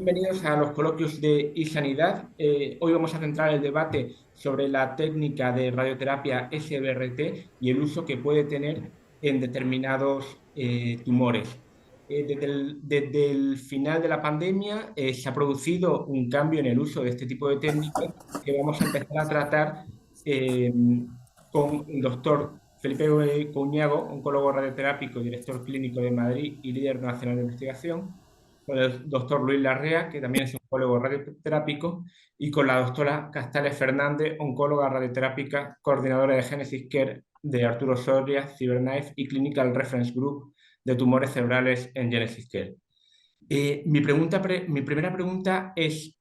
bienvenidos a los coloquios de eSanidad. Hoy vamos a centrar el debate sobre la técnica de radioterapia SBRT y el uso que puede tener en determinados tumores. Desde el final de la pandemia se ha producido un cambio en el uso de este tipo de técnicas que vamos a empezar a tratar eh, con el doctor Felipe Cuñago, oncólogo radioterápico y director clínico de Madrid y líder nacional de investigación, con el doctor Luis Larrea, que también es oncólogo radioterápico, y con la doctora Castales Fernández, oncóloga radioterápica, coordinadora de Genesis Care de Arturo Soria, Cyberknife y Clinical Reference Group de tumores cerebrales en Genesis Care. Mi primera pregunta es,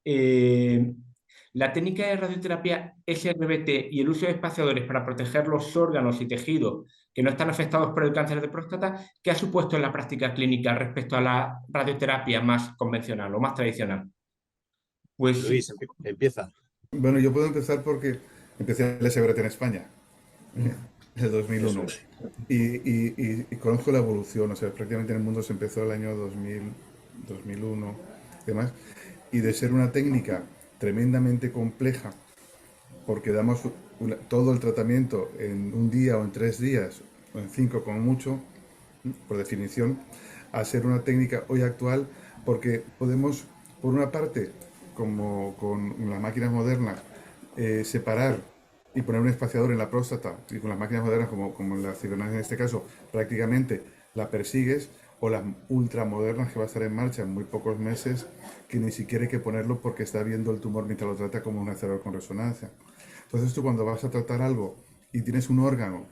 ¿la técnica de radioterapia SRBT y el uso de espaciadores para proteger los órganos y tejidos que no están afectados por el cáncer de próstata, qué ha supuesto en la práctica clínica respecto a la radioterapia más convencional o más tradicional? Pues Luis, empieza. Bueno, yo puedo empezar porque empecé el SBRT en España, en el Eso 2001. es. Y conozco la evolución, o sea, prácticamente en el mundo se empezó el año 2000, 2001 y demás. Y de ser una técnica tremendamente compleja, porque damos todo el tratamiento en un día o en 3 días, o en 5 como mucho, por definición, a ser una técnica hoy actual, porque podemos, por una parte, como con las máquinas modernas, separar y poner un espaciador en la próstata, y con las máquinas modernas, como la Cyberknife en este caso, prácticamente la persigues, o las ultramodernas que va a estar en marcha en muy pocos meses, que ni siquiera hay que ponerlo porque está viendo el tumor mientras lo trata como un acelerador con resonancia. Entonces tú cuando vas a tratar algo y tienes un órgano,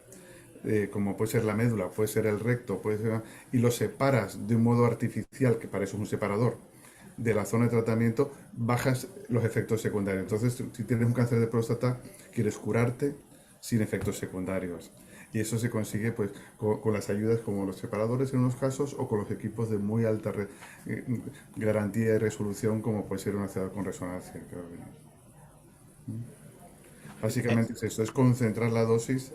como puede ser la médula, puede ser el recto, puede ser, y lo separas de un modo artificial, que para eso es un separador, de la zona de tratamiento, bajas los efectos secundarios. Entonces, si tienes un cáncer de próstata, quieres curarte sin efectos secundarios. Y eso se consigue pues con las ayudas como los separadores en unos casos o con los equipos de muy alta eh, garantía de resolución como puede ser un acelerador con resonancia. Eh, Básicamente es eso, es concentrar la dosis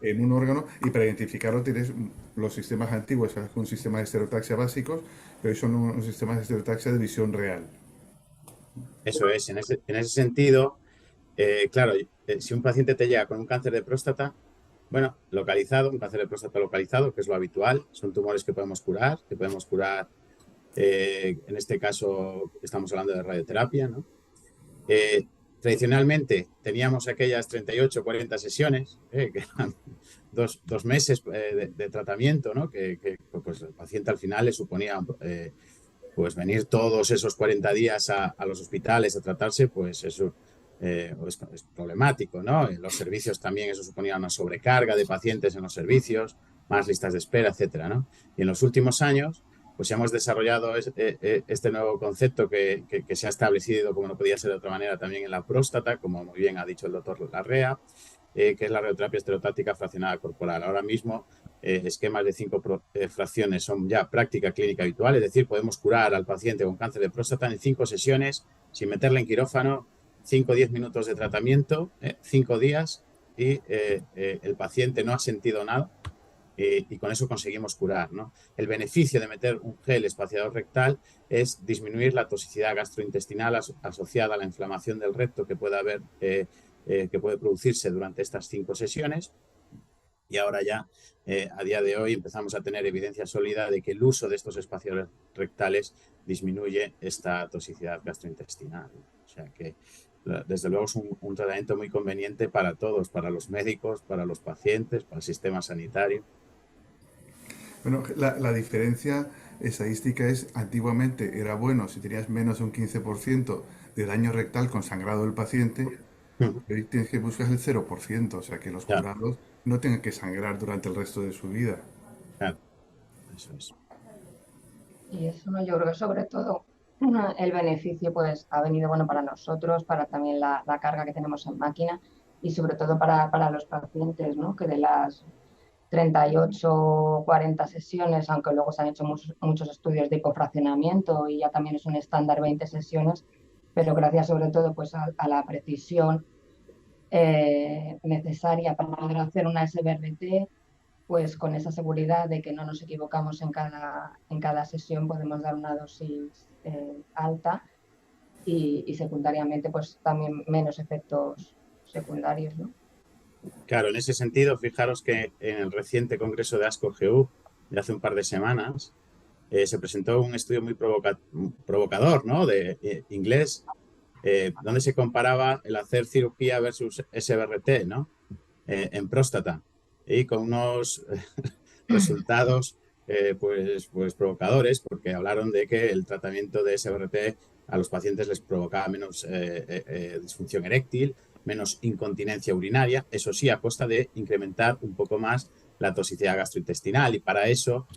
en un órgano y para identificarlo tienes los sistemas antiguos, ¿sabes? Un sistema de estereotaxia básicos, pero hoy son unos sistemas de estereotaxia de visión real. Eso es. En ese sentido, claro, si un paciente te llega con un cáncer de próstata, bueno, localizado, un cáncer de próstata localizado, que es lo habitual, son tumores que podemos curar, en este caso estamos hablando de radioterapia, ¿no? Eh, Tradicionalmente teníamos aquellas 38 40 sesiones, que eran dos meses de tratamiento, ¿no? Que, pues, el paciente al final le suponía pues venir todos esos 40 días a los hospitales a tratarse, pues eso es problemático, ¿no? En los servicios también eso suponía una sobrecarga de pacientes en los servicios, más listas de espera, etcétera, ¿no? Y en los últimos años, pues hemos desarrollado este nuevo concepto que se ha establecido, como no podía ser de otra manera, también en la próstata, como muy bien ha dicho el doctor Larrea, que es la radioterapia estereotática fraccionada corporal. Ahora mismo, esquemas de 5 fracciones son ya práctica clínica habitual, es decir, podemos curar al paciente con cáncer de próstata en 5 sesiones, sin meterle en quirófano, 5 o 10 minutos de tratamiento, 5 días, y el paciente no ha sentido nada, y con eso conseguimos curar, ¿no? El beneficio de meter un gel espaciador rectal es disminuir la toxicidad gastrointestinal asociada a la inflamación del recto que puede haber, que puede producirse durante estas 5 sesiones. Y ahora ya, a día de hoy, empezamos a tener evidencia sólida de que el uso de estos espaciadores rectales disminuye esta toxicidad gastrointestinal. O sea que, desde luego, es un tratamiento muy conveniente para todos, para los médicos, para los pacientes, para el sistema sanitario. Bueno, la diferencia estadística es, antiguamente era bueno si tenías menos de un 15% de daño rectal con sangrado del paciente, y hoy tienes que buscar el 0%, o sea que los Ya, curados no tengan que sangrar durante el resto de su vida. claro, eso es. Y eso no, yo creo que sobre todo el beneficio pues ha venido bueno para nosotros, para también la carga que tenemos en máquina y sobre todo para los pacientes, ¿no? Que de las 38 o 40 sesiones, aunque luego se han hecho muchos estudios de hipofraccionamiento y ya también es un estándar 20 sesiones, pero gracias sobre todo pues a la precisión necesaria para poder hacer una SBRT, pues con esa seguridad de que no nos equivocamos en cada sesión, podemos dar una dosis alta y secundariamente pues también menos efectos secundarios, ¿no? Claro, en ese sentido, fijaros que en el reciente congreso de ASCO-GU de hace un par de semanas se presentó un estudio muy provocador, ¿no? De inglés, donde se comparaba el hacer cirugía versus SBRT, ¿no? En próstata y con unos resultados pues provocadores, porque hablaron de que el tratamiento de SBRT a los pacientes les provocaba menos disfunción eréctil, menos incontinencia urinaria, eso sí, a costa de incrementar un poco más la toxicidad gastrointestinal. Y para eso,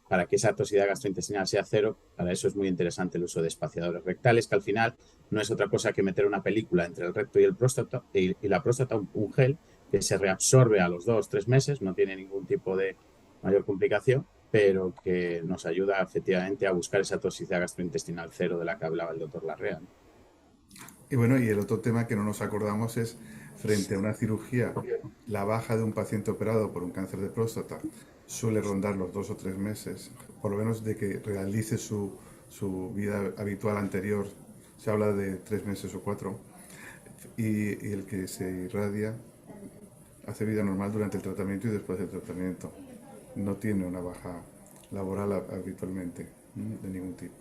para que esa toxicidad gastrointestinal sea cero, para eso es muy interesante el uso de espaciadores rectales, que al final no es otra cosa que meter una película entre el recto y el próstata, y la próstata, un gel que se reabsorbe a los 2 o 3 meses, no tiene ningún tipo de mayor complicación, pero que nos ayuda efectivamente a buscar esa toxicidad gastrointestinal cero de la que hablaba el doctor Larrea, ¿no? Y bueno, y el otro tema que no nos acordamos es, frente a una cirugía, la baja de un paciente operado por un cáncer de próstata suele rondar los 2 o 3 meses, por lo menos de que realice su vida habitual anterior. Se habla de 3 meses o 4. Y el que se irradia hace vida normal durante el tratamiento y después del tratamiento. No tiene una baja laboral habitualmente, de ningún tipo.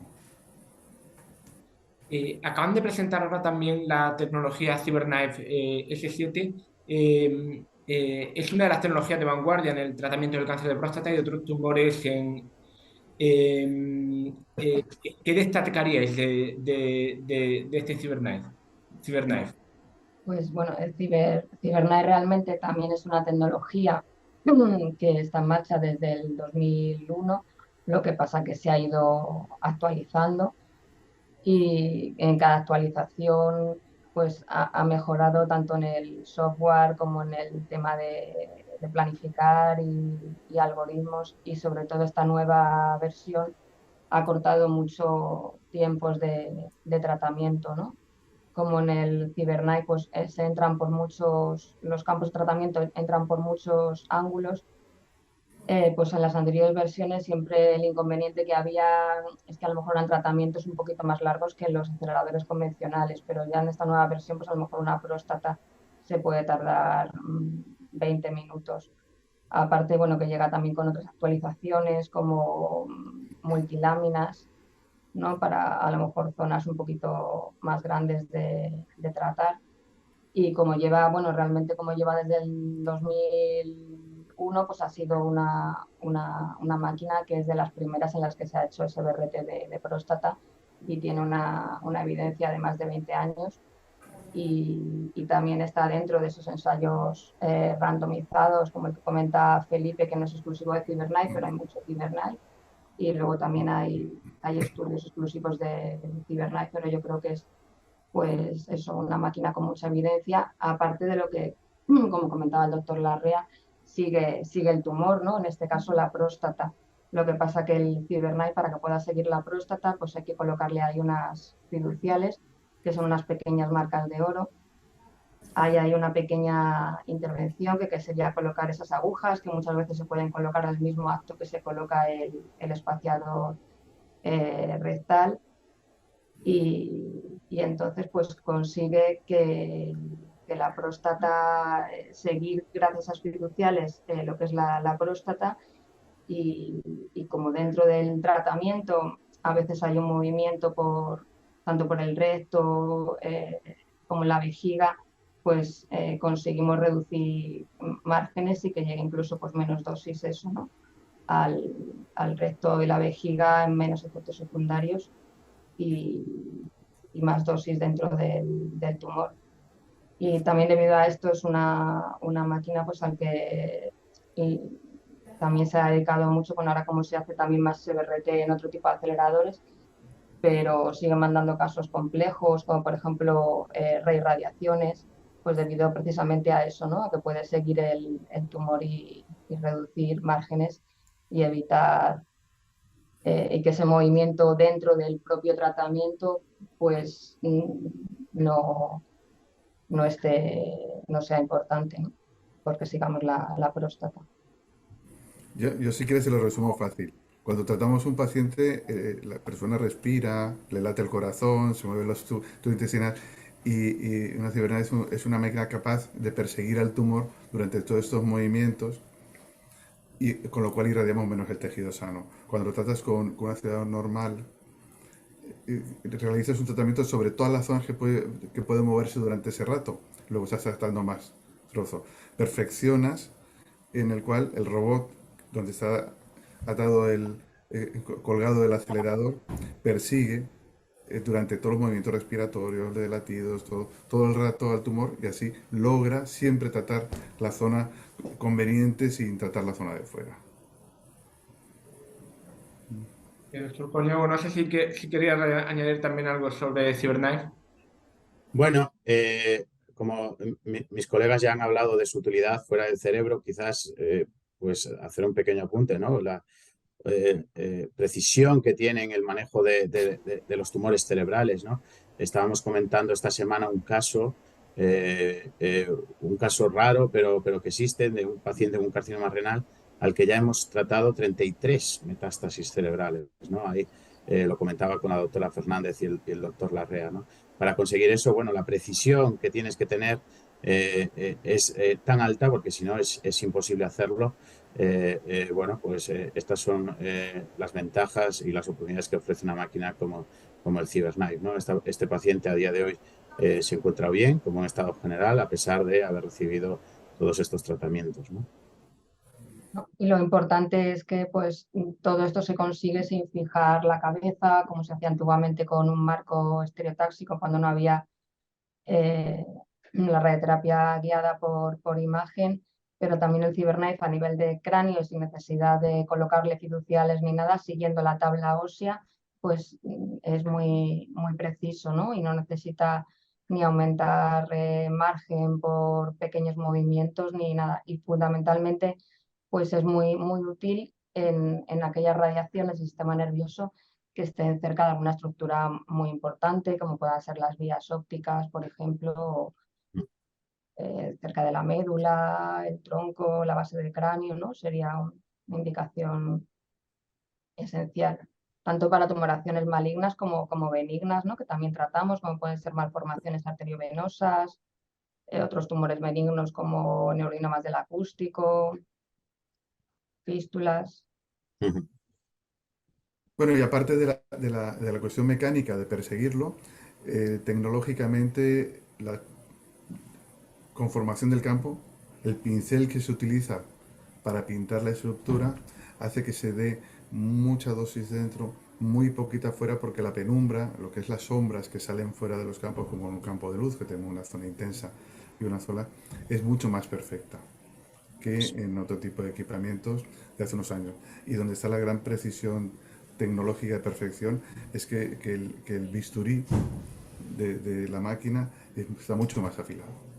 Acaban de presentar ahora también la tecnología CyberKnife S7. Es una de las tecnologías de vanguardia en el tratamiento del cáncer de próstata y de otros tumores. ¿Qué destacaríais de este CyberKnife? Pues bueno, el CyberKnife realmente también es una tecnología que está en marcha desde el 2001, lo que pasa que se ha ido actualizando y en cada actualización pues ha mejorado tanto en el software como en el tema de planificar y algoritmos, y sobre todo esta nueva versión ha cortado mucho tiempos de tratamiento, ¿no? Como en el CyberKnife, pues se entran por muchos, los campos de tratamiento entran por muchos ángulos. Pues en las anteriores versiones siempre el inconveniente que había es que a lo mejor eran tratamientos un poquito más largos que los aceleradores convencionales, pero ya en esta nueva versión pues a lo mejor una próstata se puede tardar 20 minutos. Aparte, bueno, que llega también con otras actualizaciones como multiláminas, ¿no? Para a lo mejor zonas un poquito más grandes de tratar. Y como lleva, bueno, realmente como lleva desde el 2001, pues ha sido una máquina que es de las primeras en las que se ha hecho ese BRT de próstata y tiene una evidencia de más de 20 años. Y también está dentro de esos ensayos randomizados, como el que comenta Felipe, que no es exclusivo de CyberKnife, pero hay mucho CyberKnife. Y luego también hay estudios exclusivos de CyberKnife, pero yo creo que es pues eso, una máquina con mucha evidencia, aparte de lo que, como comentaba el doctor Larrea, sigue el tumor, ¿no? En este caso la próstata. Lo que pasa que el CyberKnife, para que pueda seguir la próstata, pues hay que colocarle ahí unas fiduciales, que son unas pequeñas marcas de oro. Ahí hay una pequeña intervención que sería colocar esas agujas, que muchas veces se pueden colocar al mismo acto que se coloca el espaciador rectal. Y entonces pues consigue que la próstata, seguir gracias a esas fiduciales lo que es la próstata, y como dentro del tratamiento a veces hay un movimiento tanto por el recto como en la vejiga, pues conseguimos reducir márgenes y que llegue incluso pues menos dosis eso, ¿no? al recto y la vejiga en menos efectos secundarios y, y más dosis dentro del tumor. Y también debido a esto es una máquina pues al que también se ha dedicado mucho, con ahora como se hace también más CBRT en otro tipo de aceleradores, pero siguen mandando casos complejos, como por ejemplo reirradiaciones, pues debido precisamente a eso, ¿no? A que puede seguir el tumor y reducir márgenes y evitar y que ese movimiento dentro del propio tratamiento pues no, no sea importante, ¿no? Porque sigamos la próstata. Yo si quieres se lo resumo fácil. Cuando tratamos un paciente, la persona respira, le late el corazón, se mueven los tubos intestinales y una cibernética es una máquina capaz de perseguir al tumor durante todos estos movimientos y con lo cual irradiamos menos el tejido sano. Cuando lo tratas con un acelerador normal, realizas un tratamiento sobre todas las zonas que puede moverse durante ese rato. Luego estás tratando más trozo. Perfeccionas en el cual el robot, donde está atado colgado del acelerador, persigue durante todos los movimientos respiratorios, de latidos, todo el rato al tumor y así logra siempre tratar la zona conveniente sin tratar la zona de fuera. Supongo, no sé si querías añadir también algo sobre CyberKnife. Bueno, como mis colegas ya han hablado de su utilidad fuera del cerebro, quizás pues hacer un pequeño apunte, ¿no? La precisión que tiene en el manejo de los tumores cerebrales, ¿no? Estábamos comentando esta semana un caso raro, pero que existe, de un paciente con un carcinoma renal al que ya hemos tratado 33 metástasis cerebrales, ¿no? Ahí lo comentaba con la doctora Fernández y el doctor Larrea, ¿no? Para conseguir eso, bueno, la precisión que tienes que tener es tan alta, porque si no es imposible hacerlo. Bueno, pues estas son las ventajas y las oportunidades que ofrece una máquina como el CyberKnife, ¿no? Este paciente a día de hoy se encuentra bien, como en estado general, a pesar de haber recibido todos estos tratamientos, ¿no? ¿No? Y lo importante es que pues todo esto se consigue sin fijar la cabeza, como se hacía antiguamente con un marco estereotáxico cuando no había eh, la radioterapia guiada por imagen, pero también el CyberKnife a nivel de cráneo, sin necesidad de colocarle fiduciales ni nada, siguiendo la tabla ósea, pues es muy preciso, ¿no? Y no necesita ni aumentar margen por pequeños movimientos ni nada. Y fundamentalmente, pues es muy útil en aquellas radiaciones del sistema nervioso que estén cerca de alguna estructura muy importante, como puedan ser las vías ópticas, por ejemplo, o, cerca de la médula, el tronco, la base del cráneo, ¿no? Sería una indicación esencial, tanto para tumoraciones malignas como benignas, ¿no? Que también tratamos, como pueden ser malformaciones arteriovenosas, otros tumores benignos como neurinomas del acústico, fístulas. Ujú. Bueno, y aparte de la cuestión mecánica de perseguirlo, tecnológicamente la conformación del campo, el pincel que se utiliza para pintar la estructura, hace que se dé mucha dosis dentro, muy poquita fuera, porque la penumbra, lo que es las sombras que salen fuera de los campos, como en un campo de luz, que tenemos una zona intensa y una sola, es mucho más perfecta que en otro tipo de equipamientos de hace unos años. Y donde está la gran precisión tecnológica de perfección es que el bisturí de la máquina está mucho más afilado.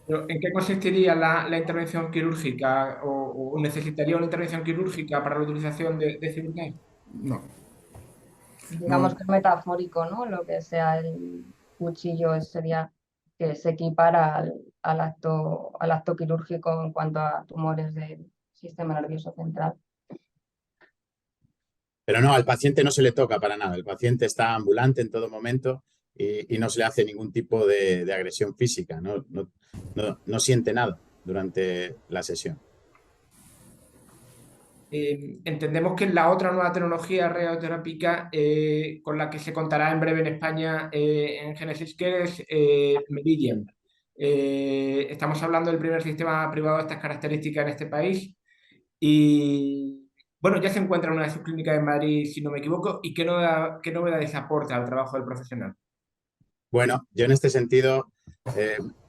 Pero, ¿en qué consistiría la intervención quirúrgica o necesitaría una intervención quirúrgica para la utilización de CyberKnife? No, Digamos no, que es metafórico, ¿no? Lo que sea el cuchillo sería que se equipara al acto quirúrgico en cuanto a tumores del sistema nervioso central. Pero no, al paciente no se le toca para nada. El paciente está ambulante en todo momento y no se le hace ningún tipo de agresión física. No siente nada durante la sesión. Entendemos que la otra nueva tecnología radioterápica con la que se contará en breve en España en Genesis Care es Meridian. Estamos hablando del primer sistema privado de estas características en este país y bueno, ya se encuentra en una de sus clínicas en Madrid, si no me equivoco, y qué novedades aporta al trabajo del profesional. Bueno, yo en este sentido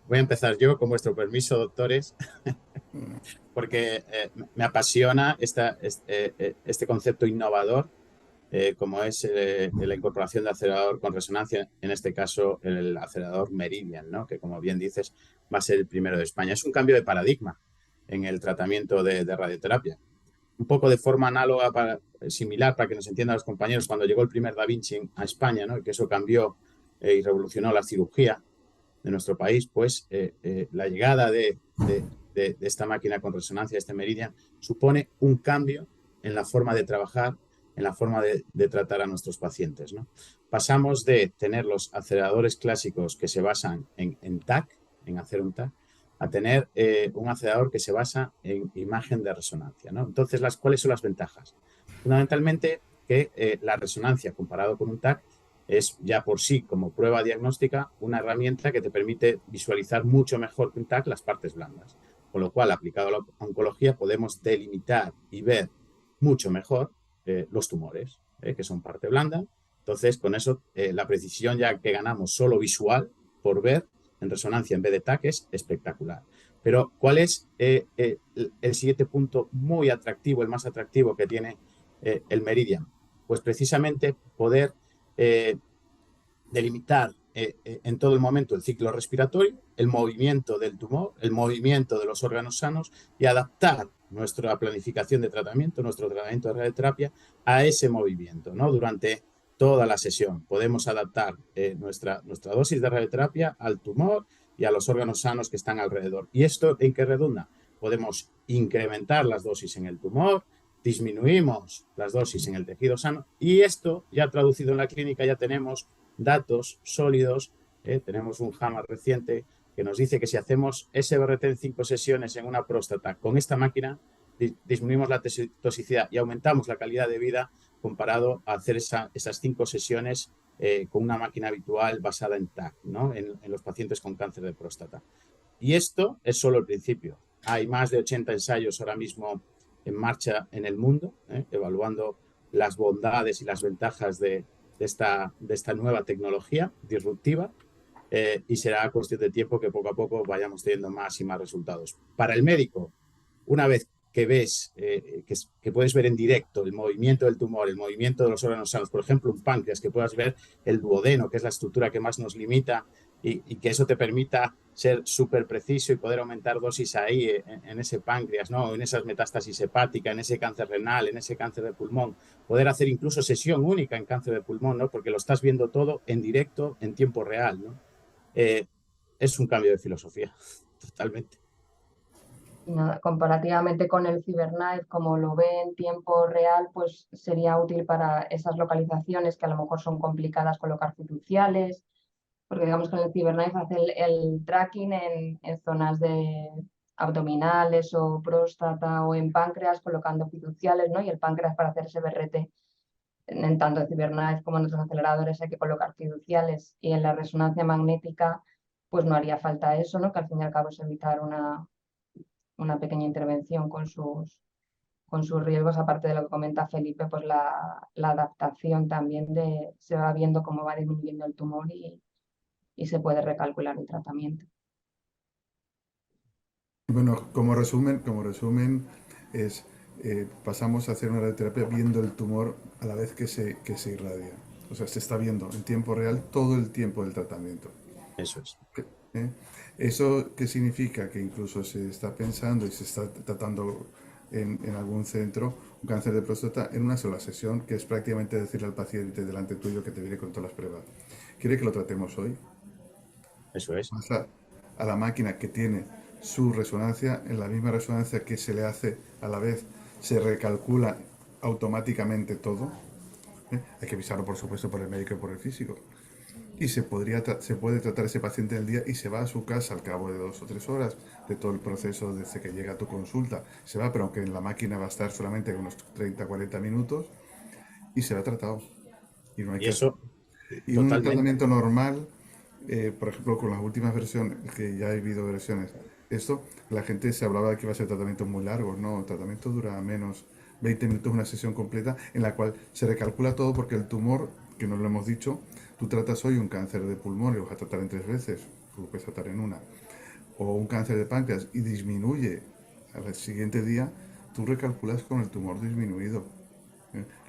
voy a empezar yo, con vuestro permiso, doctores, porque me apasiona este concepto innovador como es la incorporación de acelerador con resonancia, en este caso el acelerador Meridian, ¿no? Que como bien dices va a ser el primero de España. Es un cambio de paradigma en el tratamiento de radioterapia. Un poco de forma análoga, similar, para que nos entiendan los compañeros, cuando llegó el primer Da Vinci a España, ¿no? Y que eso cambió y revolucionó la cirugía de nuestro país, pues la llegada de esta máquina con resonancia, este Meridian, supone un cambio en la forma de trabajar, en la forma de tratar a nuestros pacientes, ¿no? Pasamos de tener los aceleradores clásicos que se basan en TAC, en hacer un TAC, a tener un acelerador que se basa en imagen de resonancia, ¿no? Entonces, ¿cuáles son las ventajas? Fundamentalmente que la resonancia comparado con un TAC es ya por sí, como prueba diagnóstica, una herramienta que te permite visualizar mucho mejor que un TAC las partes blandas. Con lo cual, aplicado a la oncología, podemos delimitar y ver mucho mejor los tumores, que son parte blanda. Entonces, con eso, la precisión ya que ganamos solo visual, por ver, en resonancia en vez de TAC, es espectacular. Pero, ¿cuál es el siguiente punto muy atractivo, el más atractivo que tiene el Meridian? Pues precisamente poder delimitar en todo el momento el ciclo respiratorio, el movimiento del tumor, el movimiento de los órganos sanos y adaptar nuestra planificación de tratamiento, nuestro tratamiento de radioterapia a ese movimiento, ¿no? Durante toda la sesión podemos adaptar nuestra dosis de radioterapia al tumor y a los órganos sanos que están alrededor. ¿Y esto en qué redunda? Podemos incrementar las dosis en el tumor, disminuimos las dosis en el tejido sano y esto ya traducido en la clínica ya tenemos datos sólidos. Tenemos un JAMA reciente que nos dice que si hacemos SBRT en 5 sesiones en una próstata con esta máquina, disminuimos la toxicidad y aumentamos la calidad de vida comparado a hacer esas 5 sesiones con una máquina habitual basada en TAC, ¿no? en los pacientes con cáncer de próstata. Y esto es solo el principio. Hay más de 80 ensayos ahora mismo en marcha en el mundo, evaluando las bondades y las ventajas de esta nueva tecnología disruptiva y será cuestión de tiempo que poco a poco vayamos teniendo más y más resultados. Para el médico, una vez que ves, que puedes ver en directo el movimiento del tumor, el movimiento de los órganos sanos, por ejemplo, un páncreas, que puedas ver el duodeno, que es la estructura que más nos limita, y que eso te permita ser súper preciso y poder aumentar dosis ahí en ese páncreas, ¿no? En esas metástasis hepáticas, en ese cáncer renal, en ese cáncer de pulmón. Poder hacer incluso sesión única en cáncer de pulmón, ¿no? Porque lo estás viendo todo en directo, en tiempo real, ¿no? Es un cambio de filosofía, totalmente. Comparativamente con el CyberKnife, como lo ve en tiempo real, pues sería útil para esas localizaciones que a lo mejor son complicadas colocar fiduciales, porque digamos que el CyberKnife hace el tracking en zonas de abdominales o próstata o en páncreas colocando fiduciales, ¿no? Y el páncreas para hacer ese BRT. En tanto en CyberKnife como en otros aceleradores hay que colocar fiduciales y en la resonancia magnética pues no haría falta eso, ¿no? Que al fin y al cabo es evitar una pequeña intervención con sus riesgos, aparte de lo que comenta Felipe, pues la adaptación también se va viendo cómo va disminuyendo el tumor y se puede recalcular el tratamiento. Bueno, como resumen es pasamos a hacer una radioterapia viendo el tumor a la vez que se irradia. O sea, se está viendo en tiempo real todo el tiempo del tratamiento. Eso es. ¿Eh? ¿Eso qué significa? Que incluso se está pensando y se está tratando en algún centro un cáncer de próstata en una sola sesión, que es prácticamente decirle al paciente delante tuyo que te viene con todas las pruebas. ¿Quiere que lo tratemos hoy? Eso es. Vas a la máquina que tiene su resonancia, en la misma resonancia que se le hace a la vez, se recalcula automáticamente todo. Hay que avisarlo, por supuesto, por el médico y por el físico. Y se puede tratar ese paciente en el día y se va a su casa al cabo de 2 o 3 horas de todo el proceso desde que llega a tu consulta. Se va, pero aunque en la máquina va a estar solamente unos 30-40 minutos y se va tratado. Y no hay Y que hacer. eso, Y un totalmente. tratamiento normal, por ejemplo, con las últimas versiones, que ya he habido versiones, esto, la gente se hablaba de que iba a ser tratamientos muy largos. No, el tratamiento dura menos 20 minutos, una sesión completa en la cual se recalcula todo porque el tumor, que no lo hemos dicho, tú tratas hoy un cáncer de pulmón y lo vas a tratar en 3 veces, tú lo puedes tratar en una, o un cáncer de páncreas y disminuye al siguiente día, tú recalculas con el tumor disminuido.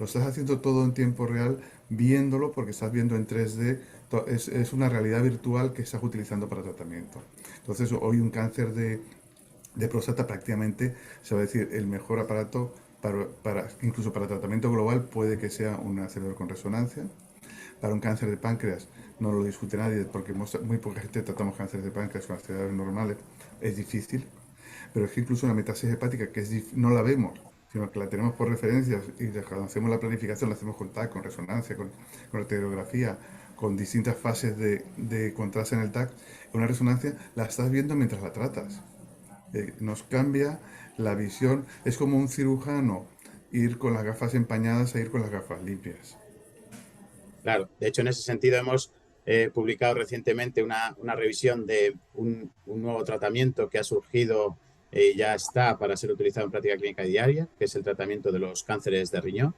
Lo estás haciendo todo en tiempo real, viéndolo porque estás viendo en 3D, es una realidad virtual que estás utilizando para tratamiento. Entonces, hoy un cáncer de próstata prácticamente se va a decir el mejor aparato incluso para tratamiento global puede que sea un acelerador con resonancia. Para un cáncer de páncreas no lo discute nadie porque muy poca gente tratamos cáncer de páncreas con aceleradores normales, es difícil. Pero es que incluso una metástasis hepática, no la vemos, sino que la tenemos por referencias y cuando hacemos la planificación la hacemos con TAC, con resonancia, con radiografía, con distintas fases de contraste en el TAC, una resonancia la estás viendo mientras la tratas. Nos cambia la visión, es como un cirujano ir con las gafas empañadas a ir con las gafas limpias. Claro, de hecho, en ese sentido hemos publicado recientemente una revisión de un nuevo tratamiento que ha surgido y ya está para ser utilizado en práctica clínica diaria, que es el tratamiento de los cánceres de riñón.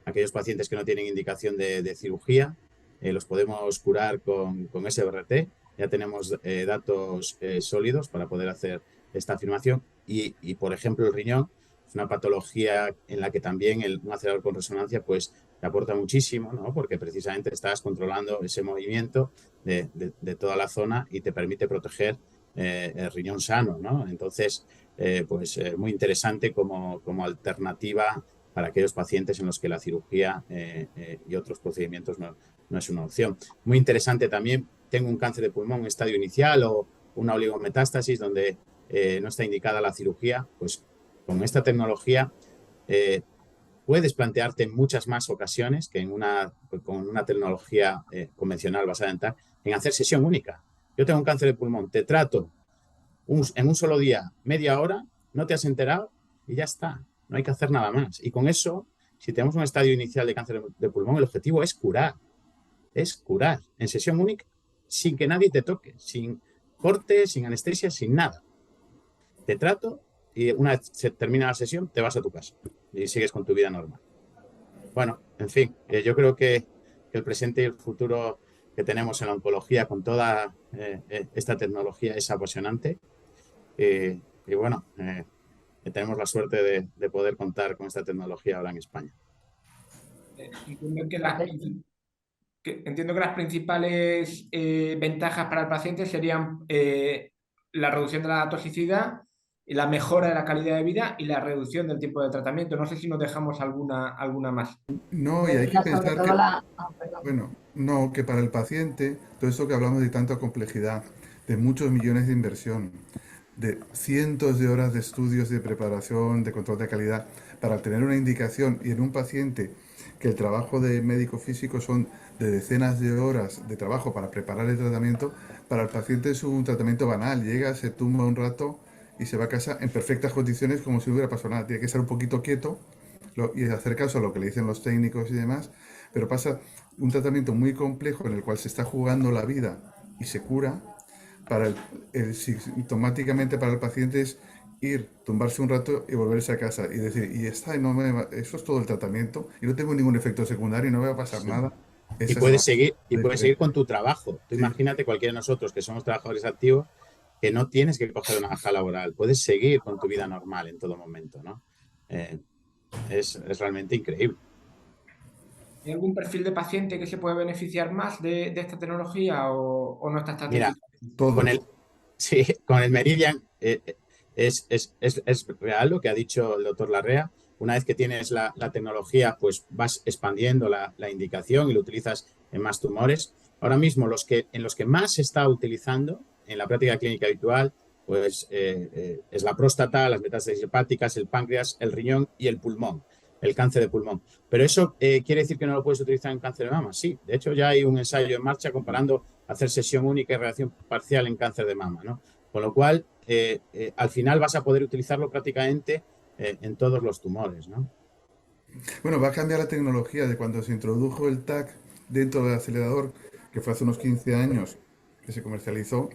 Aquellos pacientes que no tienen indicación de cirugía, los podemos curar con SBRT. Ya tenemos datos sólidos para poder hacer esta afirmación. Y, por ejemplo, el riñón es una patología en la que también un acelerador con resonancia pues te aporta muchísimo, ¿no? Porque precisamente estás controlando ese movimiento de toda la zona y te permite proteger el riñón sano, ¿no? Entonces, muy interesante como alternativa para aquellos pacientes en los que la cirugía y otros procedimientos no es una opción. Muy interesante también, tengo un cáncer de pulmón en estadio inicial o una oligometástasis donde no está indicada la cirugía, pues con esta tecnología puedes plantearte en muchas más ocasiones que con una tecnología convencional basada en TAC, en hacer sesión única. Yo tengo un cáncer de pulmón, te trato en un solo día, media hora, no te has enterado y ya está. No hay que hacer nada más. Y con eso, si tenemos un estadio inicial de cáncer de pulmón, el objetivo es curar. Es curar en sesión única sin que nadie te toque, sin corte, sin anestesia, sin nada. Te trato y una vez se termina la sesión, te vas a tu casa y sigues con tu vida normal. Bueno, en fin, yo creo que el presente y el futuro que tenemos en la oncología con toda esta tecnología es apasionante. Y bueno, tenemos la suerte de poder contar con esta tecnología ahora en España. Entiendo que las principales ventajas para el paciente serían la reducción de la toxicidad, la mejora de la calidad de vida y la reducción del tiempo de tratamiento. No sé si nos dejamos alguna más. No, y hay que Sobre pensar todo que, perdón. bueno, no, que para el paciente, todo esto que hablamos de tanta complejidad, de muchos millones de inversión, de cientos de horas de estudios, de preparación, de control de calidad, para tener una indicación y en un paciente que el trabajo de médico físico son de decenas de horas de trabajo para preparar el tratamiento, para el paciente es un tratamiento banal, llega, se tumba un rato y se va a casa en perfectas condiciones como si no hubiera pasado nada, tiene que estar un poquito quieto y hacer caso a lo que le dicen los técnicos y demás, pero pasa un tratamiento muy complejo en el cual se está jugando la vida y se cura. Sintomáticamente para el paciente es ir, tumbarse un rato y volverse a casa y decir, y está, eso es todo el tratamiento y no tengo ningún efecto secundario y no me va a pasar Sí. nada. Y Esa es puedes la seguir diferencia. con tu trabajo. Tú Sí. imagínate cualquiera de nosotros que somos trabajadores activos que no tienes que coger una baja laboral. Puedes seguir con tu vida normal en todo momento, ¿no? Es realmente increíble. ¿Hay algún perfil de paciente que se puede beneficiar más de esta tecnología o no está Mira, estratificado? con Todos. sí, con el Meridian es real lo que ha dicho el doctor Larrea. Una vez que tienes la tecnología, pues vas expandiendo la indicación y lo utilizas en más tumores. Ahora mismo, en los que más se está utilizando en la práctica clínica habitual, pues es la próstata, las metástasis hepáticas, el páncreas, el riñón y el pulmón, el cáncer de pulmón. Pero eso quiere decir que no lo puedes utilizar en cáncer de mama. Sí, de hecho ya hay un ensayo en marcha comparando hacer sesión única y reacción parcial en cáncer de mama, ¿no? Con lo cual, al final vas a poder utilizarlo prácticamente en todos los tumores, ¿no? Bueno, va a cambiar la tecnología de cuando se introdujo el TAC dentro del acelerador, que fue hace unos 15 años que se comercializó.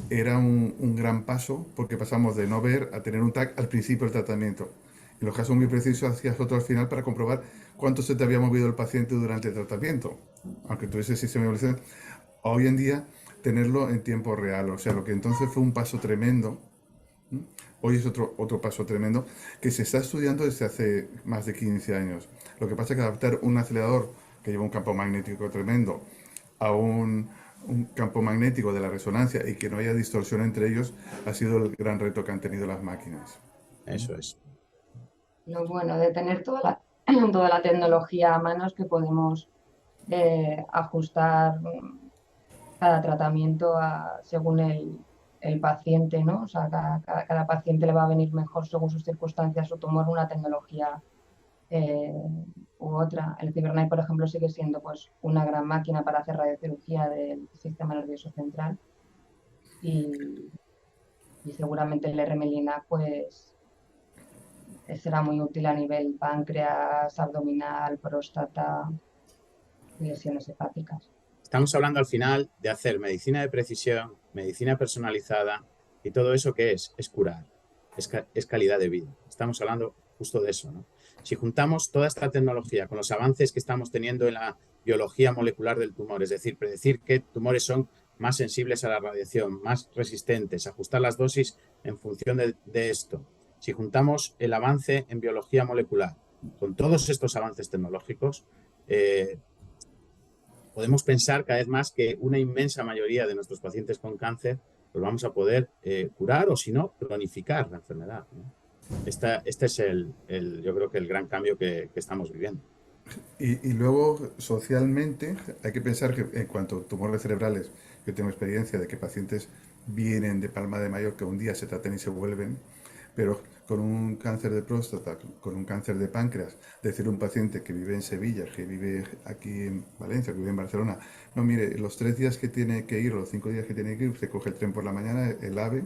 Era un gran paso porque pasamos de no ver a tener un TAC al principio del tratamiento. En los casos muy precisos hacías otro al final para comprobar cuánto se te había movido el paciente durante el tratamiento, aunque tuviese sistema de evaluación. Hoy en día tenerlo en tiempo real, o sea, lo que entonces fue un paso tremendo, hoy es otro paso tremendo que se está estudiando desde hace más de 15 años. Lo que pasa es que adaptar un acelerador que lleva un campo magnético tremendo a un campo magnético de la resonancia y que no haya distorsión entre ellos ha sido el gran reto que han tenido las máquinas. Eso es. Lo bueno de tener toda la tecnología a manos que podemos ajustar cada tratamiento según el paciente, ¿no? O sea, cada paciente le va a venir mejor según sus circunstancias, su tumor, una tecnología eh, u otra. El CiberKnife, por ejemplo, sigue siendo pues una gran máquina para hacer radiocirugía del sistema nervioso central y, y seguramente el RMLinac pues será muy útil a nivel páncreas, abdominal, próstata y lesiones hepáticas. Estamos hablando al final de hacer medicina de precisión, medicina personalizada y todo eso que es curar, es calidad de vida. Estamos hablando justo de eso, ¿no? Si juntamos toda esta tecnología con los avances que estamos teniendo en la biología molecular del tumor, es decir, predecir qué tumores son más sensibles a la radiación, más resistentes, ajustar las dosis en función de esto. Si juntamos el avance en biología molecular con todos estos avances tecnológicos, podemos pensar cada vez más que una inmensa mayoría de nuestros pacientes con cáncer los vamos a poder curar o, si no, cronificar la enfermedad, ¿no? Este es yo creo que el gran cambio que estamos viviendo. Y luego, socialmente, hay que pensar que en cuanto a tumores cerebrales, yo tengo experiencia de que pacientes vienen de Palma de Mallorca, un día se tratan y se vuelven, pero con un cáncer de próstata, con un cáncer de páncreas, decir un paciente que vive en Sevilla, que vive aquí en Valencia, que vive en Barcelona, no, mire, los 3 días que tiene que ir, o los 5 días que tiene que ir, usted coge el tren por la mañana, el AVE,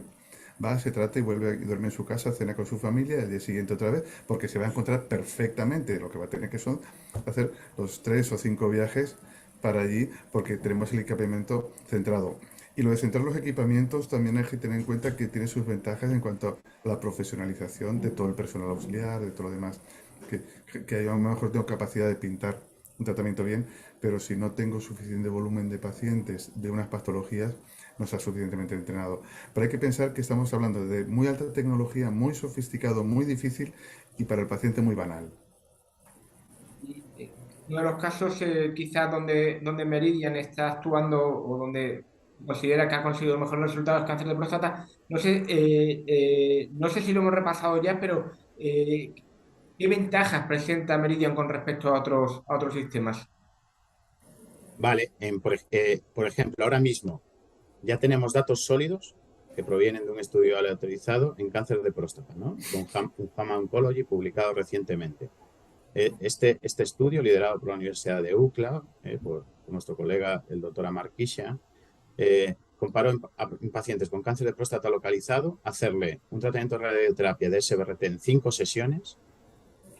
va, se trata y vuelve y duerme en su casa, cena con su familia, el día siguiente otra vez, porque se va a encontrar perfectamente. Lo que va a tener que son hacer los 3 o 5 viajes para allí, porque tenemos el equipamiento centrado. Y lo de centrar los equipamientos también hay que tener en cuenta que tiene sus ventajas en cuanto a la profesionalización de todo el personal auxiliar, de todo lo demás. Que yo a lo mejor tengo capacidad de pintar un tratamiento bien, pero si no tengo suficiente volumen de pacientes de unas patologías, no está suficientemente entrenado. Pero hay que pensar que estamos hablando de muy alta tecnología, muy sofisticado, muy difícil y para el paciente muy banal. Y, uno de los casos quizás donde Meridian está actuando o donde considera que ha conseguido mejores resultados cáncer de próstata, no sé si lo hemos repasado ya, pero ¿qué ventajas presenta Meridian con respecto a otros sistemas? Vale, por ejemplo, ahora mismo ya tenemos datos sólidos que provienen de un estudio aleatorizado en cáncer de próstata, ¿no? Con JAMA Oncology, publicado recientemente. Este estudio, liderado por la Universidad de UCLA, por nuestro colega, el doctor Amar Kisha, comparó en pacientes con cáncer de próstata localizado hacerle un tratamiento de radioterapia de SBRT en 5 sesiones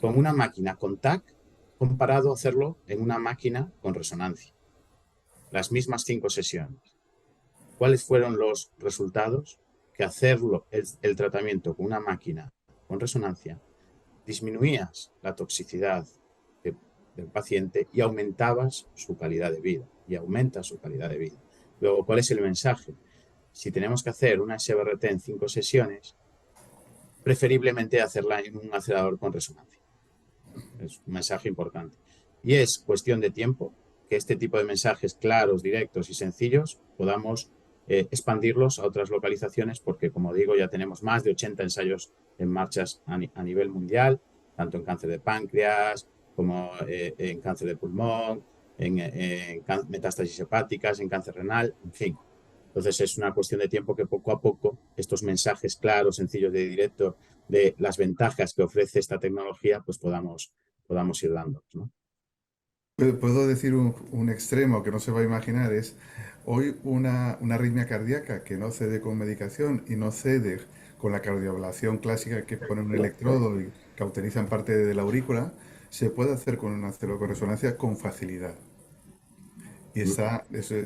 con una máquina con TAC comparado a hacerlo en una máquina con resonancia. Las mismas 5 sesiones. ¿Cuáles fueron los resultados? Que hacerlo, el tratamiento con una máquina con resonancia, disminuías la toxicidad del paciente y aumentabas su calidad de vida. Y aumenta su calidad de vida. Luego, ¿cuál es el mensaje? Si tenemos que hacer una SBRT en 5 sesiones, preferiblemente hacerla en un acelerador con resonancia. Es un mensaje importante. Y es cuestión de tiempo que este tipo de mensajes claros, directos y sencillos podamos expandirlos a otras localizaciones porque, como digo, ya tenemos más de 80 ensayos en marcha a nivel mundial, tanto en cáncer de páncreas como en cáncer de pulmón, en metástasis hepáticas, en cáncer renal, en fin. Entonces es una cuestión de tiempo que poco a poco estos mensajes claros, sencillos de directo de las ventajas que ofrece esta tecnología, pues podamos ir dando, ¿no? Puedo decir un extremo que no se va a imaginar, es hoy una arritmia cardíaca que no cede con medicación y no cede con la cardioablación clásica que pone un electrodo y cauterizan parte de la aurícula, se puede hacer con una resonancia con facilidad. Y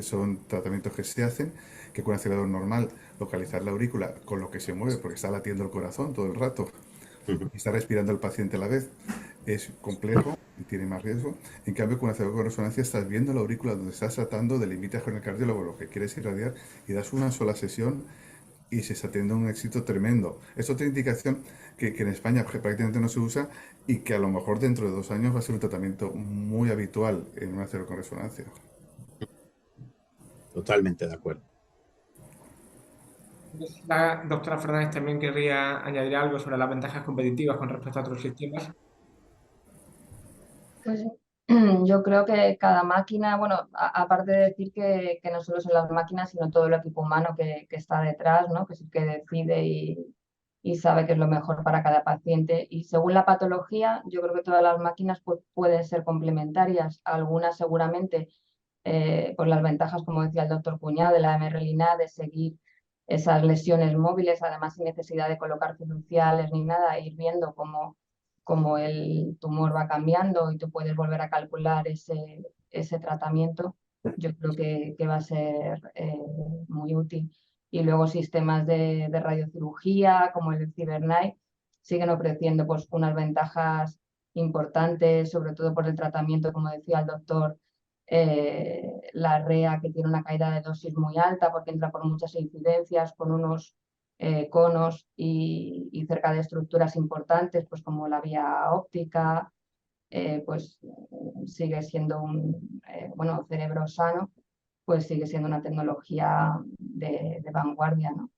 son tratamientos que se hacen, que con un acelerador normal, localizar la aurícula con lo que se mueve, porque está latiendo el corazón todo el rato, y está respirando el paciente a la vez, es complejo y tiene más riesgo. En cambio, con un acelerador con resonancia estás viendo la aurícula donde estás tratando, delimitas con el cardiólogo lo que quieres irradiar y das una sola sesión y se está teniendo un éxito tremendo. Es otra indicación que en España prácticamente no se usa y que a lo mejor dentro de 2 años va a ser un tratamiento muy habitual en un acelerador con resonancia. Totalmente de acuerdo. La doctora Fernández también querría añadir algo sobre las ventajas competitivas con respecto a otros sistemas. Pues Yo creo que cada máquina, bueno, aparte de decir que no solo son las máquinas, sino todo el equipo humano que está detrás, ¿no? Que es el que decide y sabe qué es lo mejor para cada paciente. Y según la patología, yo creo que todas las máquinas pues, pueden ser complementarias. Algunas seguramente, por las ventajas, como decía el doctor Cuñado, de la MR-Linac, de seguir esas lesiones móviles, además sin necesidad de colocar fiduciales ni nada, ir viendo cómo el tumor va cambiando y tú puedes volver a calcular ese tratamiento, yo creo que va a ser muy útil. Y luego sistemas de radiocirugía como el CyberKnife siguen ofreciendo pues, unas ventajas importantes, sobre todo por el tratamiento, como decía el doctor, la REA que tiene una caída de dosis muy alta porque entra por muchas incidencias, con unos conos y cerca de estructuras importantes, pues como la vía óptica, pues sigue siendo bueno, cerebro sano, pues sigue siendo una tecnología de vanguardia, ¿no?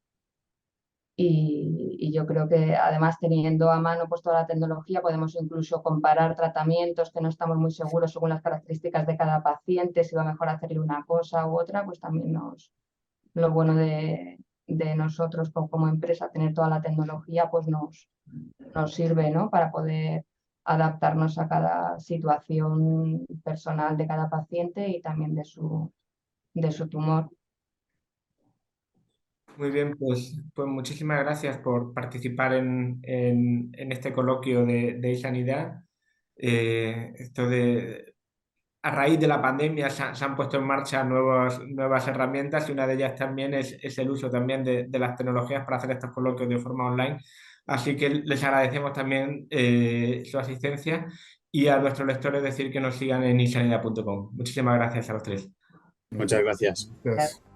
Y yo creo que además teniendo a mano pues toda la tecnología podemos incluso comparar tratamientos que no estamos muy seguros según las características de cada paciente, si va mejor hacerle una cosa u otra, pues también lo bueno de nosotros como empresa, tener toda la tecnología, pues nos sirve, ¿no? Para poder adaptarnos a cada situación personal de cada paciente y también de su tumor. Muy bien, pues muchísimas gracias por participar en este coloquio de e-sanidad. Esto a raíz de la pandemia se han puesto en marcha nuevas herramientas y una de ellas también es el uso también de las tecnologías para hacer estos coloquios de forma online. Así que les agradecemos también su asistencia y a nuestros lectores decir que nos sigan en isanidad.com. Muchísimas gracias a los tres. Muchas gracias. Gracias.